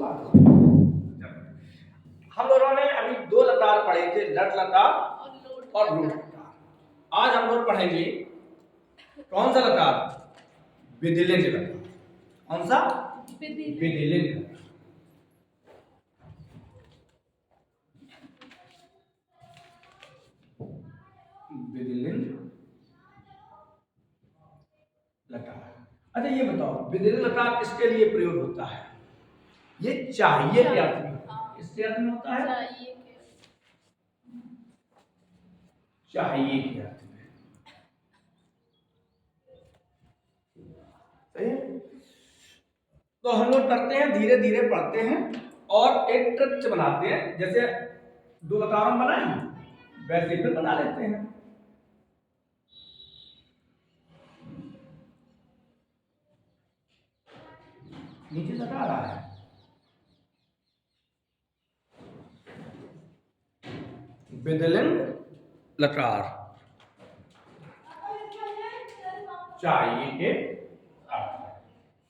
बात होती है। हम लोगों ने अभी दो लकार पढ़े थे, लट लकार और लूट लकार। आज हम लोग पढ़ेंगे कौन सा लकार? विधिलिंग लकार। कौन सा? विधिलिंग लकार। विधिलिंग लकार। अच्छा ये बताओ, विधिलिंग लकार किसके लिए प्रयोग होता है? ये चाहिए के अर्थ में। किसके अर्थ में होता है? चाहिए के अर्थ में। सही है? तो हम लोग करते हैं, धीरे धीरे पढ़ते हैं और एक ट्रिक बनाते हैं। जैसे दो लकार बनाई वैसे फिर बना लेते हैं। नीचे लगा रहा है विधिलिंग लकार चाहिए के अर्थ में।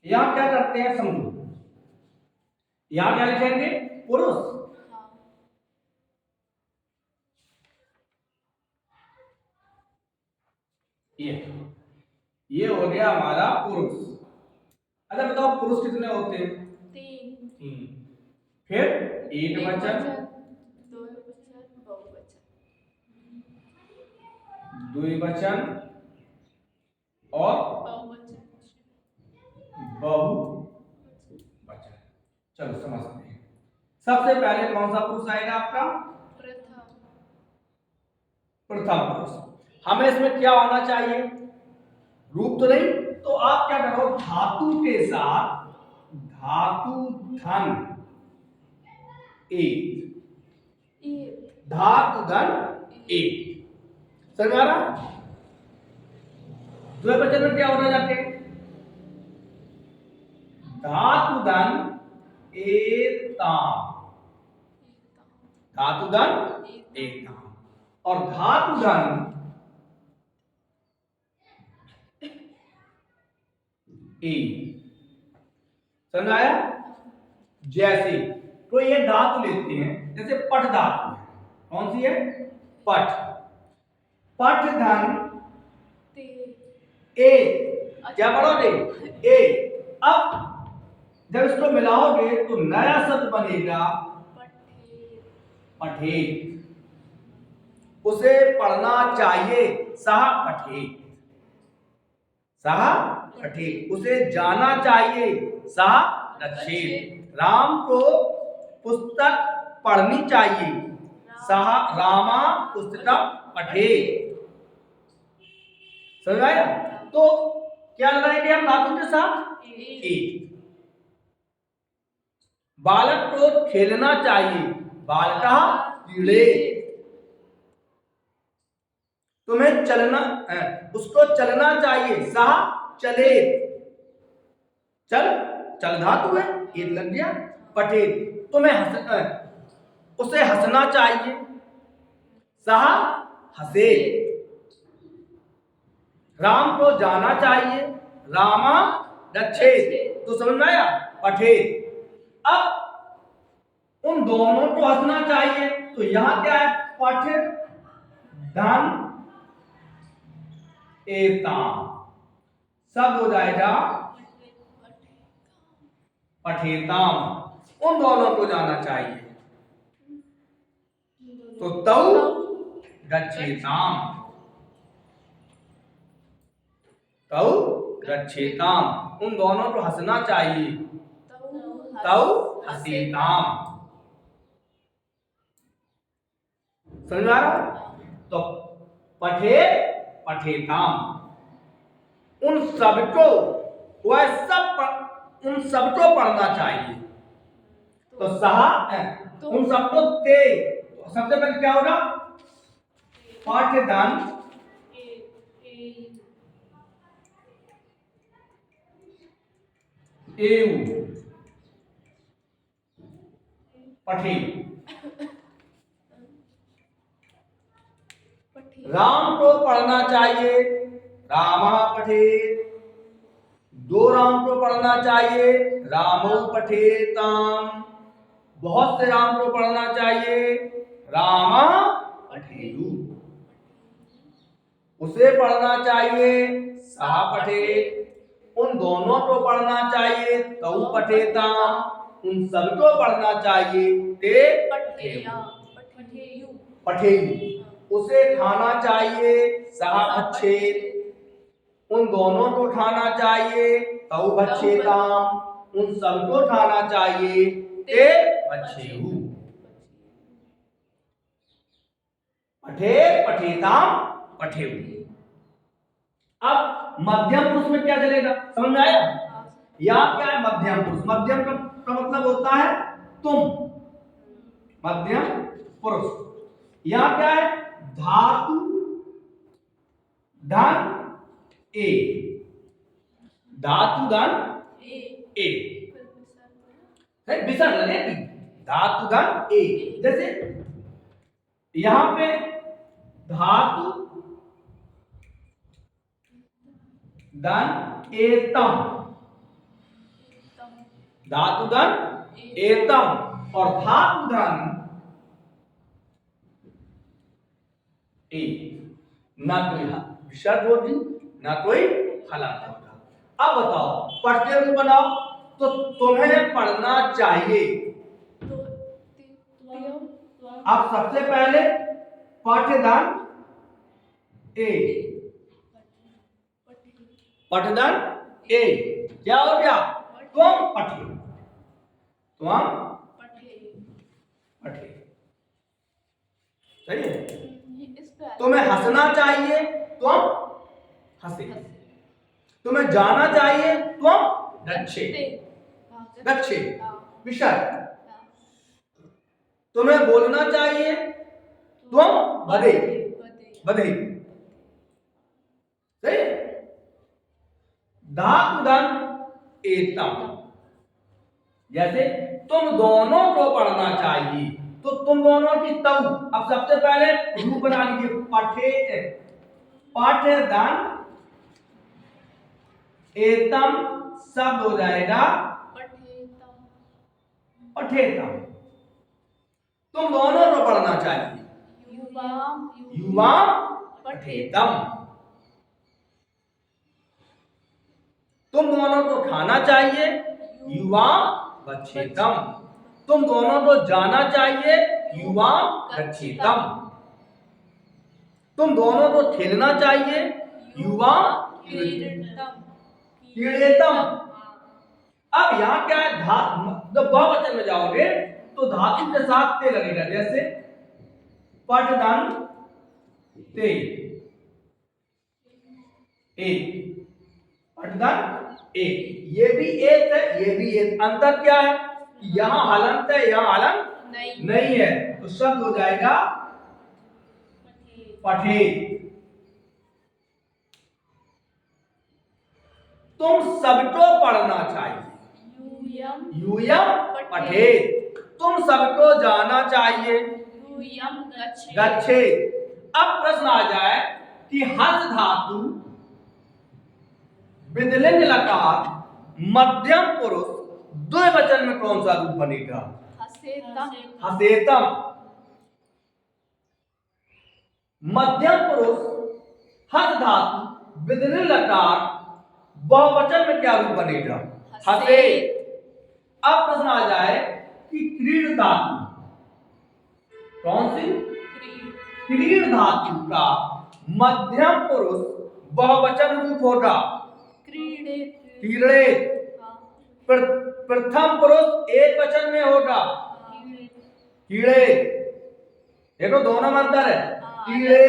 यहां क्या करते हैं समझो। यहां क्या लिखेंगे? पुरुष। ये हो गया हमारा पुरुष। अच्छा बताओ पुरुष कितने होते हैं? तीन। फिर एक वचन, द्विवचन और बहुवचन। चलो समझते हैं। सबसे पहले कौन सा पुरुष आएगा आपका? प्रथम पुरुष। हमें इसमें क्या होना चाहिए? रूप तो नहीं। तो आप क्या करो, धातु के साथ धातु धन एक, धातु धन एक। समझ आ रहा? द्विवचन में क्या होना जाते? धातु धन एताम, धातु धन एताम और धातु धन ए। समझ आया? जैसे तो ये धातु लेते हैं, जैसे पट धातु है। कौन सी है? पट। पट धन ए। क्या पढ़ोगे? ए। अब जब इसको मिलाओगे तो नया शब्द बनेगा पठेत। उसे पढ़ना चाहिए सह पठेत। सह पठेत। उसे जाना चाहिए सह गच्छेत। राम को पुस्तक पढ़नी चाहिए सह रामा पुस्तकम पठेत। समझ आया? तो क्या लगाएंगे हम धातु के साथ? एक। बालक को खेलना चाहिए बालका क्रीडेत। तुम्हें चलना, उसको चलना चाहिए सह चलेत। चल, चल धातु है, एक लग गया। पठेत। तुम्हें उसे हंसना चाहिए सह हसेत। राम को जाना चाहिए रामा गच्छेत। तो समझ में आया? पठेत। अब उन दोनों को हंसना चाहिए तो यहां क्या है? पठ धन एताम शब्द हो जाएगा पठेताम। उन दोनों को जाना चाहिए तो तौ गच्छेताम। तौ गच्छेताम। उन दोनों को हंसना चाहिए तौ हसेताम। समझ आ रहा? तो पठेत पठेताम। उन सबको वह सब उन सबको पढ़ना चाहिए। तो सहा उन सबको ते। सबसे पहले क्या होगा? पाठ्यदान एवं पठे। राम को पढ़ना चाहिए रामा पठेत। दो राम को पढ़ना चाहिए, रामौ पठेताम। बहुत से राम को पढ़ना चाहिए, रामा पठेयु। उसे पढ़ना चाहिए, सह पठेत। उन दोनों को पढ़ना चाहिए, तौ पठेताम। उन सबको पढ़ना चाहिए, ते पठेयु। पठेयु। उसे खाना चाहिए, सह भक्षेत। उन दोनों को खाना चाहिए, तौ भक्षेताम। उन सबको खाना चाहिए, ते भक्षेयु। पठेत पठेताम पठेयु। अब मध्यम पुरुष में क्या चलेगा, समझ में आया? या क्या है मध्यम पुरुष? मध्यम का मतलब होता है तुम, मध्यम पुरुष। या क्या है? धातु धन ए, धातु धन ए है, विसर्ग लगेगी। धातु धन ए, जैसे यहां पे धातु धन एतम, धातु धन एतम और धातु धन ए। ना कोई विसर्ग होगी, ना कोई हलंत होगा। अब बताओ पढ़ते हुए बनाओ, तो तुम्हें पढ़ना चाहिए। अब सबसे पहले पाठ्यदान ए, पठदान ए क्या हो गया? तुम पठे, तुम पठे। सही है। तुम्हें हंसना चाहिए, तुम हंसे। तुम्हें जाना चाहिए, तुम गच्छे, गच्छे विसर्ग। तुम्हें बोलना चाहिए, तुम बधे, बधे। सही। धातु धन एतम, जैसे तुम दोनों को पढ़ना चाहिए, तो तुम दोनों की तऊ। अब सबसे पहले रूप बना लीजिए, पठेत, पाठ्यदान एतम शब्द हो जाएगा पठेतम। तुम दोनों को पढ़ना चाहिए, युवा पठेतम। तुम दोनों को खाना चाहिए, युवा गच्छेतम। तुम दोनों को जाना चाहिए, युवा गच्छेतम। तुम दोनों को खेलना चाहिए, युवा क्रीडेतम। अब यहाँ क्या है? जब बहुवचन में जाओगे तो धातु के साथ ते लगेगा, जैसे पठदान ते, एक पठदान एक। ये भी एक है, ये भी एक। अंतर क्या है? यहां हलंत है, यहां हलंत नहीं है, तो शब्द हो जाएगा पठे। तुम सबको पढ़ना चाहिए, यूयम पठे। तुम सबको जाना चाहिए, गच्छे। अब प्रश्न आ जाए कि हस धातु विधिलिंग लकार मध्यम पुरुष द्विवचन में कौन सा रूप बनेगा? हसेतम। मध्यम पुरुष हस धातु विधिलिंग लकार बहुवचन में क्या रूप बनेगा? हसे। अब प्रश्न आ जाए कि क्रीड धातु कौन सी? क्रीड धातु का मध्यम पुरुष बहुवचन रूप होगा क्रीड़े। प्रथम पुरुष एक वचन में होगा कीड़े। देखो दोनों में अंतर है, कीड़े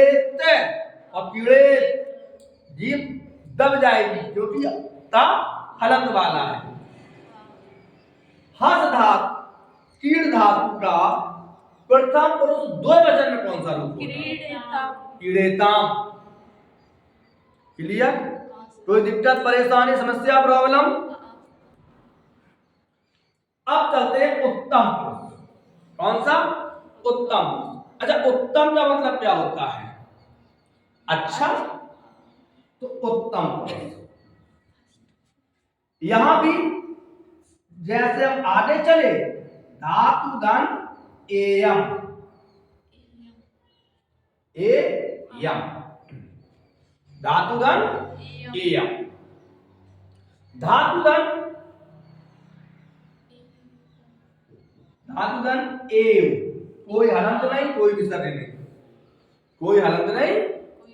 और कीड़े। जीभ दब जाएगी क्योंकि ता हलंत वाला है। हस धातु कीड़ धातु का प्रथम पुरुष द्विवचन में कौन सा रूप होगा? कीड़ेताम। क्लियर? कोई दिक्कत परेशानी समस्या प्रॉब्लम? अब चलते हैं उत्तम पुरुष। कौन सा? उत्तम। अच्छा, उत्तम का मतलब क्या होता है? अच्छा, तो उत्तम पुरुष। यहां भी जैसे हम आगे चले, धातु गण एयम, एयम, धातुगण एयम, धातुगण एव, कोई हलंत नहीं, कोई विसर्ग नहीं, कोई हलंत नहीं,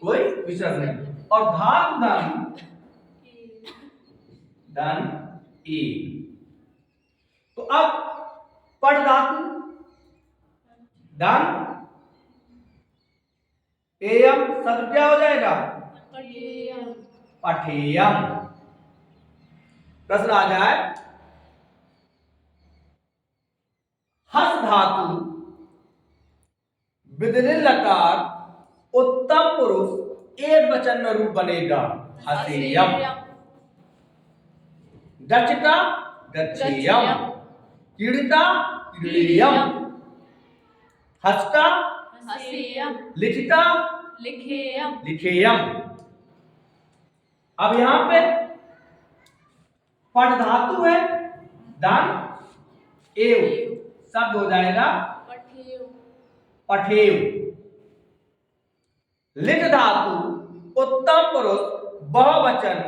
कोई विसर्ग नहीं। और धातुगण धन ए। तो अब पट धातु धन एयम शब्द क्या हो जाएगा? पठेयम। प्रश्न आ जाए, हस धातु विधिलिंग लकार उत्तम पुरुष एक वचन में रूप बनेगा हसेयम, दक्षता दक्षेयम, कीड़िता कीड़ेयम, हस्ता हसेयम, लिखिता लिखेयम, लिखेयम। अब यहां पे पट धातु है, दान एव शब्द हो जाएगा पठेय, पठेव। लिट धातु उत्तम पुरुष बहुवचन,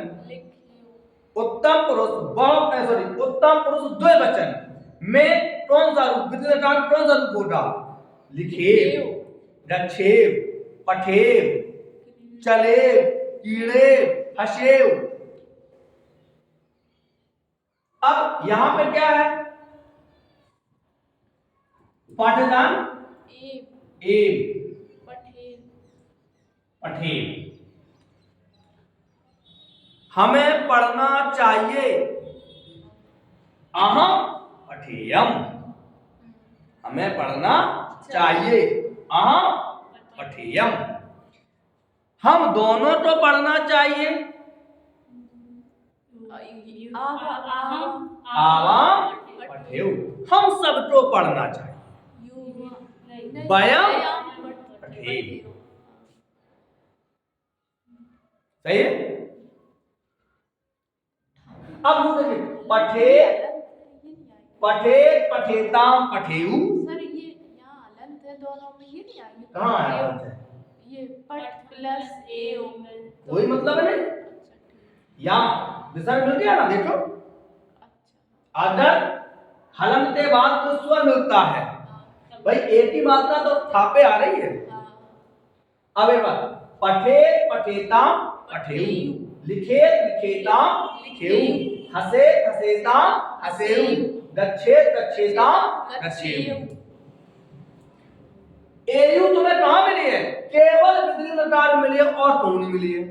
उत्तम पुरुष उत्तम पुरुष द्विवचन में कौन सा रूप, विधिलकार कौन सा रूप होगा? लिखेव, रक्षेव, पठेव, चलेव, कीड़ेव, हसेव। अब यहां पे क्या है? पाठदान एव, पठेव। हमें पढ़ना चाहिए अहम पठेयम, हमें पढ़ना चाहिए अहम पठेयम। हम दोनों तो पढ़ना चाहिए आवाम पठेव, हम सब तो पढ़ना चाहिए वयम पठेव। सही है। अब देखिए, पठे पठे पठेताम पठेऊ, सर ये यहाँ हलंत है दोनों में, ये नहीं आएंगे? कहाँ है हलंत है? ये पट प्लस एव, कोई मतलब है नहीं, या विसर्ग मिल गया ना, देखो अदर हलंत के बाद कुछ स्वर मिलता है भाई, एक ही मात्रा तो थापे आ रही है। अब एक बार, पठे पठेताम पठेऊ, लिखे लिखेताम लिखेऊ, हसे हसेताम हसेऊ, गच्छे गच्छेताम गच्छेऊ। एयू तुम्हें कहां मिली है? केवल विधिलिंग लकार मिली है और कौन नहीं मिली है।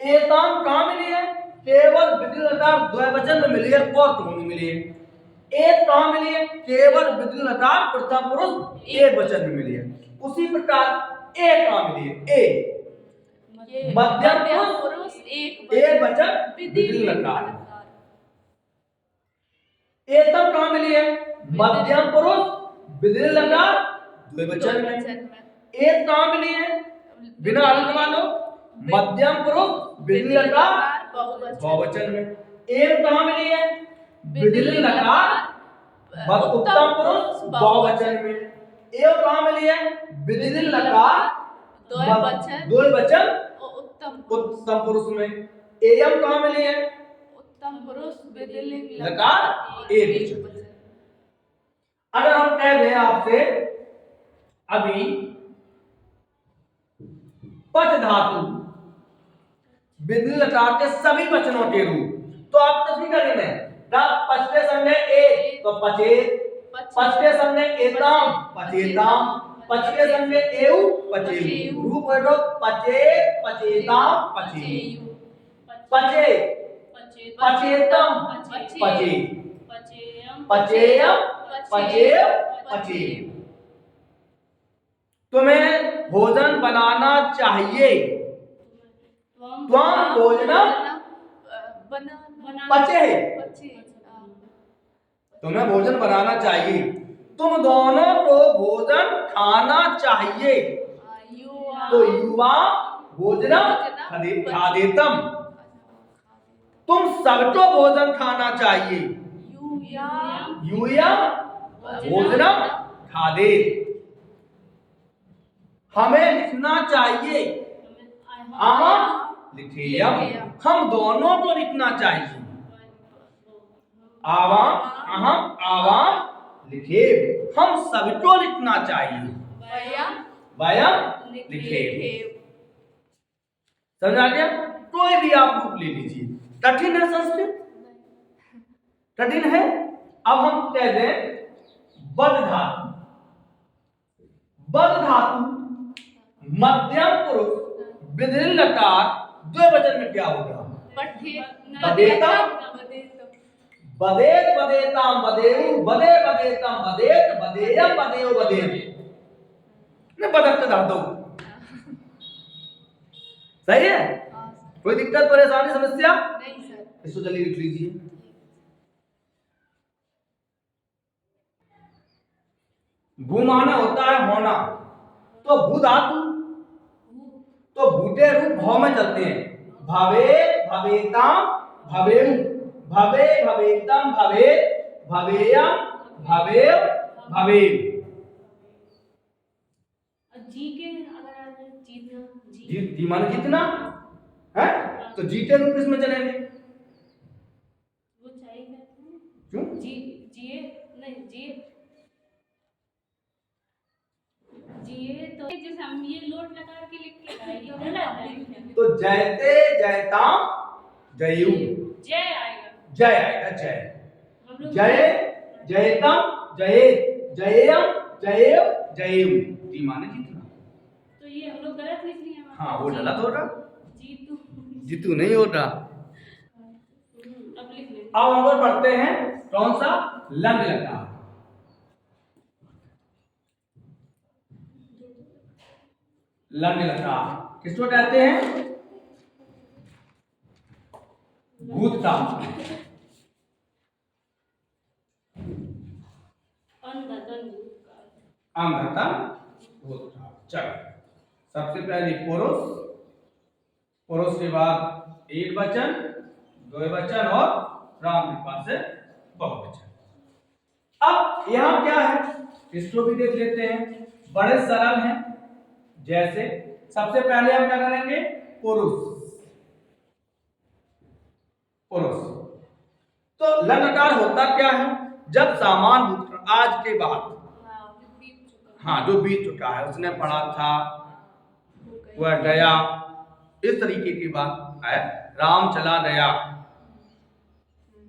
एताम कहां मिली है? केवल विधिलिंग लकार द्विवचन में मिली है और कौन नहीं मिली है। एक कहां मिली है? केवल विधिलिंग लकार प्रथम पुरुष एक वचन में मिली है। उसी प्रकार एक कहां मिली है? ए मध्यम पुरुष एक वचन विधिलिंग लकार। एतम कहां मिली है? मध्यम पुरुष विधिलिंग लकार द्विवचन में। एक कहां मिली है? बिना हलंत वालों, मध्यम पुरुष विधिलिंग लकार बहुवचन में। एक कहां मिली है? विधिलिंग लकार उत्तम पुरुष बहुवचन में। एक कहां मिली है? विधिलिंग लकार द्विवचन उत्तम पुरुष में। एयम कहां मिली है? उत्तम पुरुष विधिलिंग लकार एक वचन। अगर हम कह दें आपसे अभी पट धातु विधिलिंग लकार के सभी वचनों के रूप, तो आप तस्वीर करेंगे पचते संज्ञा ए तो पचे, पचते संज्ञा एताम पचेताम, पचते संज्ञा एउ पचेऊ, रूप है तो पचे पचेताम पचेऊ, पचे पचेतम पचे, पचेयम पचेव पचेव। तुम्हें भोजन बनाना चाहिए, त्वं भोजनम पचे, तुम्हें भोजन बनाना चाहिए, तुम दोनों को भोजन खाना चाहिए, तो युवा भोजनम खादेतम। तुम सबको भोजन खाना चाहिए। यूयम यूयम भोजनम खादे। हमें लिखना चाहिए। आवाम लिखेयम, हम दोनों को लिखना चाहिए। आवाम अहम आवाम लिखे, हम सबको लिखना चाहिए। वयम लिखे। समझ आ गया? कोई भी आप रूप ले लीजिए। कठिन है संस्कृत? कठिन है? अब हम कह दें बद धातु। बद धातु मध्यम पुरुष विधिल लकार द्विवचन में क्या होगा? बदेतम बदेत बदेताम बदेउ बदे बदेतम बदेत बदेयम बदेउ बदेत। मैं बदकते धातु। सही है? कोई दिक्कत परेशानी समस्या? नहीं सर। इसको जल्दी लिख लीजिए। भू माना होता है होना, तो भू धातु तो भूते रूप भाव में चलते हैं। भवे भवेताम भवेउ भवे भवेतम भवे भवेयम भवेव भवेव। जी के अगर आ जाए जीतना जी माने जीतना है, तो जी के रूप इसमें चलेंगे। वो चाहिए कहते हैं क्यों? जिए नहीं जिए तो जैसे हम ये लोट लगा के लिख के आएगी ना, तो जयते जयताम जयु जय आएगा। जय आएगा जय। हम लोग जय जयतम जये जयम जयेव जयेव। जी माने जीतना। तो ये हम लोग गलत लिख लिए हैं। हाँ वो गलत हो रहा, जीतू जीतू नहीं हो रहा। अब लिख ले। अब हम लोग पढ़ते हैं कौन सा? लंग लकार। लंग लकार किसको कहते हैं? भूतकाल। अंधतम भूतकाल। चलो सबसे पहले पुरुष, पुरुष के बाद एक वचन, दो वचन और राम कृपा से बहुवचन। अब यहां क्या है इसको भी देख लेते हैं। बड़े सरल हैं। जैसे सबसे पहले हम क्या करेंगे? पुरुष। पुरुष तो लंगकार होता क्या है? जब सामान भूतकाल आज के बाद, हाँ जो बीत चुका है, उसने पढ़ा था, वह गया, इस तरीके की बात है। राम चला गया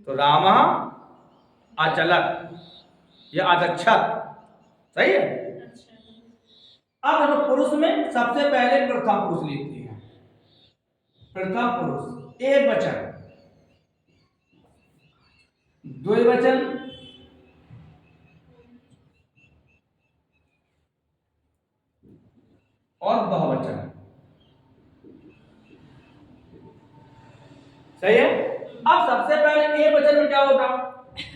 तो राम अचलत या अगच्छत। सही है? अब देखो पुरुष में सबसे पहले प्रथम पुरुष लिखते हैं। प्रथम पुरुष एक वचन, द्विवचन, और बहुवचन। सही है? अब सबसे पहले एक वचन में क्या होगा?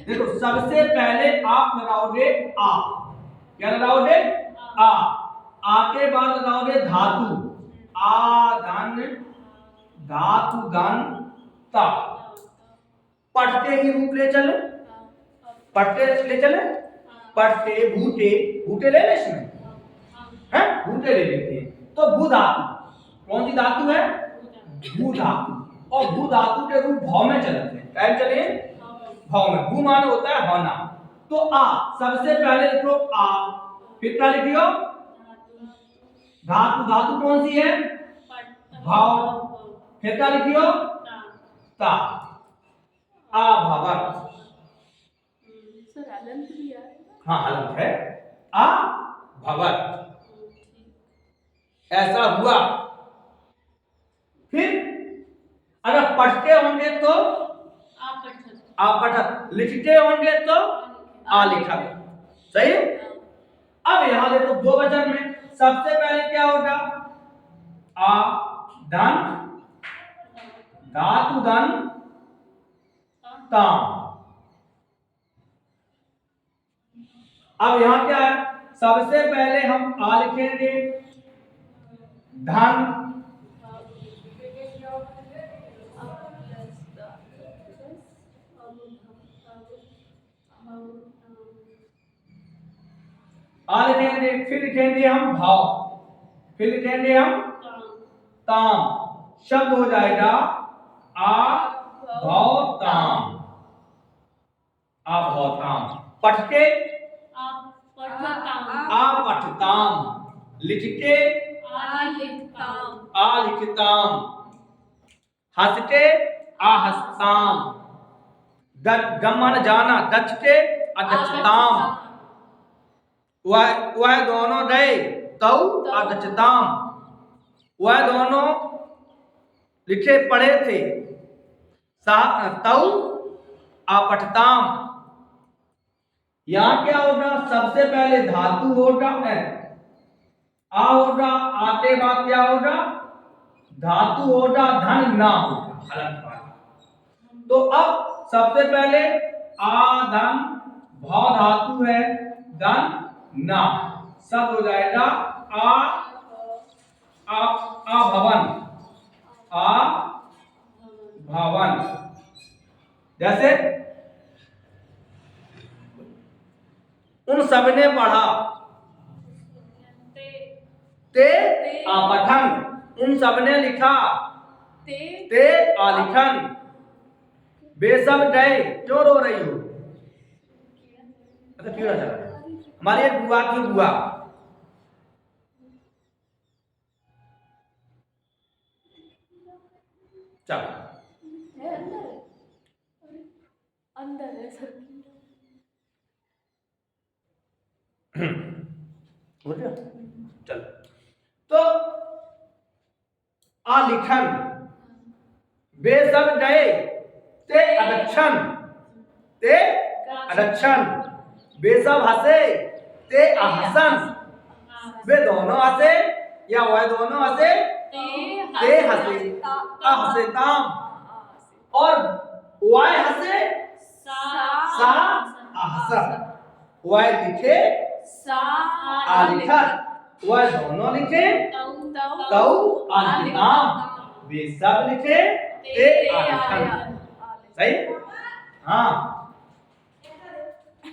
देखो सबसे पहले आप लगाओगे आ। क्या लगाओगे? आ के बाद लगाओगे धातु। आ धन धातु धन ता। पढ़ते ही रूप ले चले, पढ़ते ले चले, पढ़ते भूते, भूते ले ले इसमें है, भूते ले लेते हैं। तो भू धातु कौन सी धातु है? भू धातु। और भू धातु के रूप भाव में चलते हैं। टाइम चलिए भाव में। भू माने होता है होना, तो आ सबसे पहले लिखो आ, फिर क्या लिखियो? धातु। धातु कौन सी है? भाव। फिर क्या लिखियो? ता। आ भवत। सर हलंत भी आएगा? हाँ हलंत है। आ भवत। ऐसा हुआ। फिर अगर पढ़ते होंगे तो आप पठत, लिखते होंगे तो आ लिखत। सही? अब यहां देखो दो वचन में सबसे पहले क्या होगा? आ धन धातु धन ताम। अब यहां क्या है? सबसे पहले हम आ लिखेंगे धन, आ लिखेंगे, फिर लिखेंगे हम भाव, फिर लिखेंगे हम ताम। शब्द हो जाएगा आ भाव ताम, आ भाव ताम। पढ़ के आप पठताम, आ पठताम, लिख के आ लिखताम, आ लिखताम, हंस के आ हंसताम, गमन जाना दच के अदचताम, वह दोनों गए तौ अदचताम, वह दोनों लिखे पढ़े थे तौ आपठताम। यहाँ क्या होगा, सबसे पहले धातु होगा आ होगा, आते बाद क्या होगा, धातु होगा, धन ना होगा हलंत वाला। तो अब सबसे पहले आ धन भाव धातु है, धन ना, सब हो जाएगा आ भवन, आ भवन। जैसे उन सबने पढ़ा, ते आपठन, उन सबने लिखा, ते आलिखन। वे सब गए, क्यों रो रही हो? अच्छा कीड़ा चला गया। हमारी एक बुआ की बुआ, चलो है अंदर, अंदर है सर। हो गया, चल। तो आलिखन, वे सब गए, ते अदक्षण, ते अदक्षण, वे सब हंसे, ते अहसन, वे दोनों हंसे या वह दोनों हंसे, ते हंसे अहसेताम, और वह हंसे सा अहसन, वह लिखे आलिखन, वह दोनों लिखे तौ आलिखताम, वे सब लिखे ते आलिखन। सही? हाँ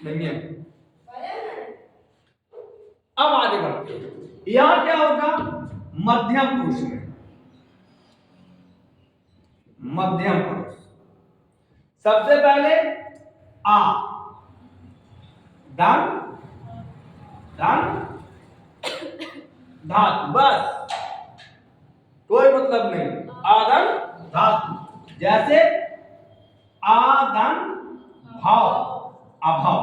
नहीं है। अब आगे बढ़ते हैं। यहां क्या होगा, मध्यम पुरुष में, मध्यम पुरुष सबसे पहले आ, धन धन धातु, बस कोई मतलब नहीं, आधन धातु। जैसे आधन भाव, अभाव,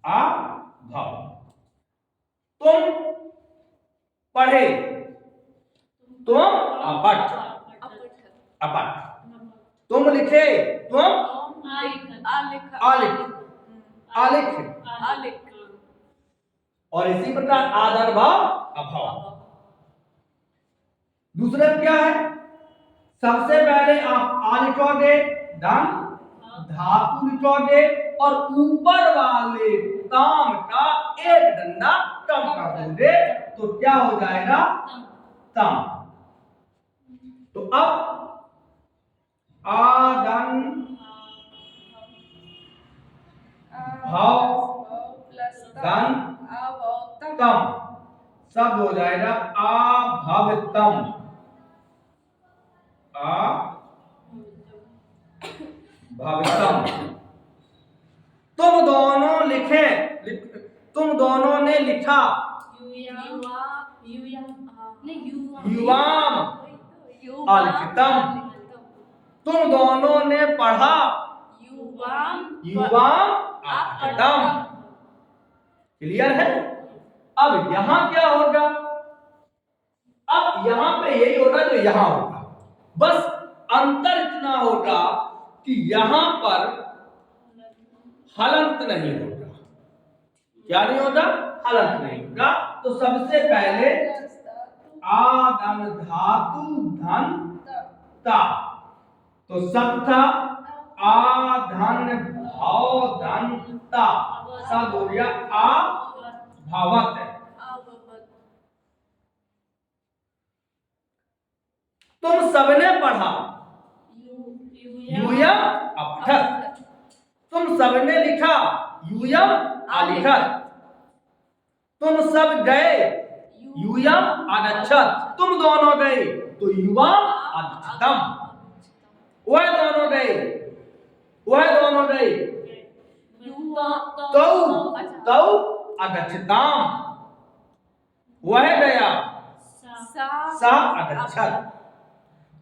अभाव। तुम पढ़े, तुम अपठ, अपठ। तुम लिखे, तुम आलिख, आलिख। और इसी प्रकार आदर भाव अभाव। दूसरे क्या है, सबसे पहले आप आ लिखोगे, धन धातु लिखोगे, और ऊपर वाले ताम का एक डंडा कम कर दोगे, तो क्या हो जाएगा, ताम। तो अब आदन भाव धन तम, सब हो जाएगा अभवतम, अभवतम। तुम दोनों लिखे, तुम दोनों ने लिखा, युवाम अलिखितम। तुम दोनों ने पढ़ा, युवाम अलिखितम। क्लियर है? अब यहां क्या होगा, अब यहां पे यही होगा जो यहां होगा, बस अंतर इतना होगा कि यहां पर हलंत नहीं होगा। क्या नहीं होगा, हलंत नहीं होगा। तो सबसे पहले आदन धातु धन ता, तो सब था आधन भाव धन ता, सब हो गया आ भावत है। तुम सबने पढ़ा, यूयम अपठत, तुम सबने लिखा, यूयम आलिखत। तुम सब गए, यूयम आगच्छत। तुम दोनों गए तो युवम आगच्छतम। वह दोनों गए, वह दोनों गए तौ तौ आगच्छताम। वह गया, सा आगच्छत।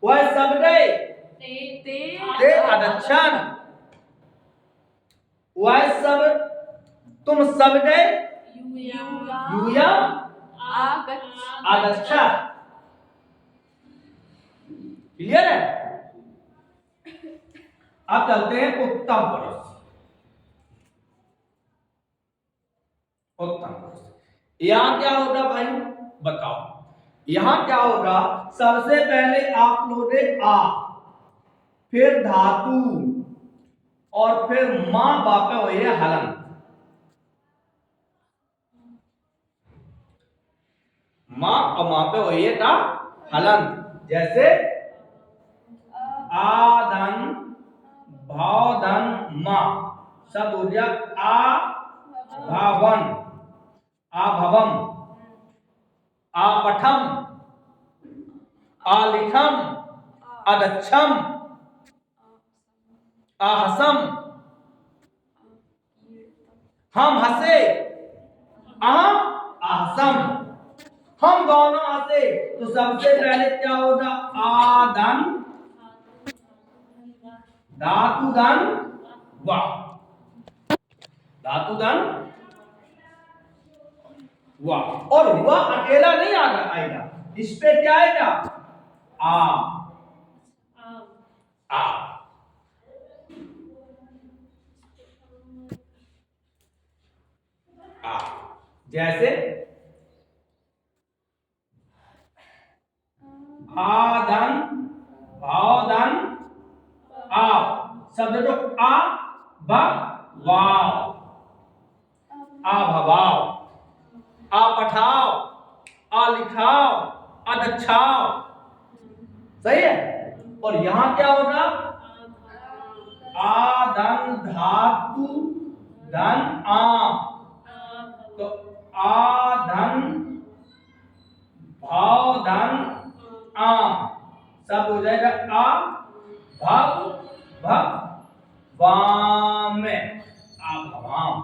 वह सब गए, ते आगच्छन। वह सब, तुम सब गए, यूयम आगच्छत। क्लियर है? अब चलते हैं उत्तम पुरुष। उत्तम पुरुष यहां क्या होगा भाई, बताओ। यहां क्या होगा, सबसे पहले आप लोगे आ, फिर धातु, और फिर मां बापे हुए हलन। मां और मां पे हुए का हलन। जैसे आधन भावधन मां, सब हो गया आ भावन, आ भवम, आ पठम, आ लिखम, अदच्छम, आहसम। हम हंसे, आहसम। हम दोनों हंसे, तो सबसे पहले क्या होगा, आधन धातु धन वा, धातु धन वा। और वह अकेला नहीं आएगा, इस पे क्या आएगा, आ आ। आ जैसे आधन भावधन आ, शब्द जो आ वाव, आ भवाव, आ पठाओ, आ लिखाओ, आ दच्छाओ। सही है? और यहां क्या होगा, आ धन धातु धन आम, तो आ धन भाव धन आम, सब हो जाएगा आ भव भव वाम में, आ भवाम,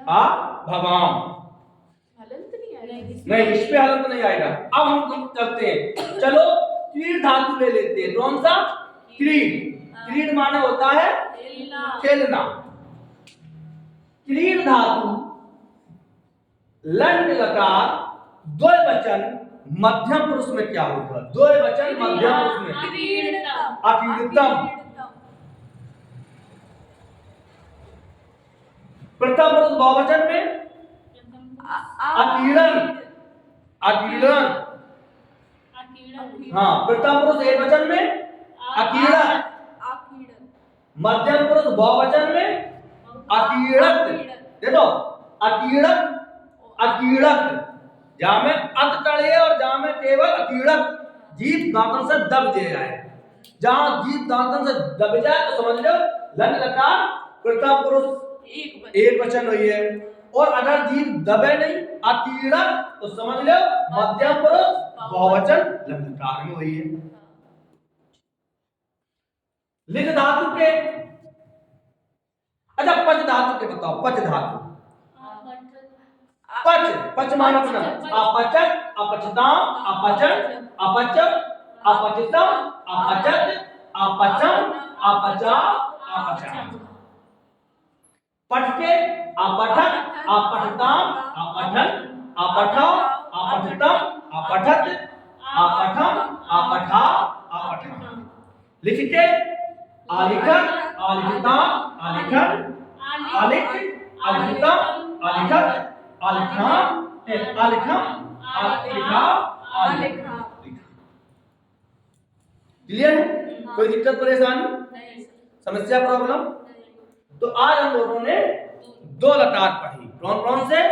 आ भवाम। नहीं, इस पे हलंत नहीं आएगा। अब हम चलते हैं, चलो क्रीड धातु ले लेते हैं। कौन सा, क्रीड। क्रीड माने होता है खेलना। क्रीड धातु लंड लकार द्वयवचन मध्यम पुरुष में क्या होगा, द्वयवचन मध्यम पुरुष में अक्रीडतम। प्रथम पुरुष बहुवचन में अकीड़न, अकीड़न। हाँ, प्रथम पुरुष एकवचन में अकीड़न, मध्यम पुरुष बहुवचन में अकीड़क। देखो, अकीड़क अकीड़क, जहां में अंत टड़े और जहां में केवल अकीड़क, जीभ दांतन से दब जाए। जहां जीभ दांतन से दब जाए तो समझ लो लन लकार प्रथम पुरुष एक वचन हुई है। और अगर जीभ दबे नहीं, अकीड़क, तो समझ लो मध्यम पुरुष बहुवचन लन लकार में हुई है। लिख धातु के, अच्छा पच धातु के बताओ। पच धातु, पच, पच माना अपना अपचत, अपचताम, अपचन, अपचम, अपचितम, अपचत, अपचम, अपचा, अपचम। पठ के अपठक, अपठताम, अपठन, अपठौ, अपठतम, अपठत, अपठम, अपठा, अपठम। लिख के आलिखत, आलिखताम, आलिखन, आलिख, आलिखतम, आलिखत, आलिखाम, आलिखम, आलिखाव, आलिखा। क्लियर है? कोई दिक्कत परेशानी, समस्या, प्रॉब्लम? तो आज हम लोगों ने दो लकार पढ़ी। कौन कौन से,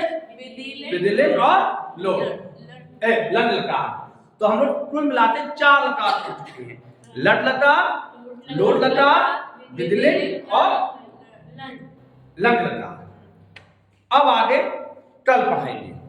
विधिलिंग और लोट, लट लकार। तो हम लोग कुल मिलाते 4 लकार पढ़ चुके हैं। लट लकार, लोट लकार, विदलित और लंड। लंग लकार। अब आगे टल पढ़ेंगे।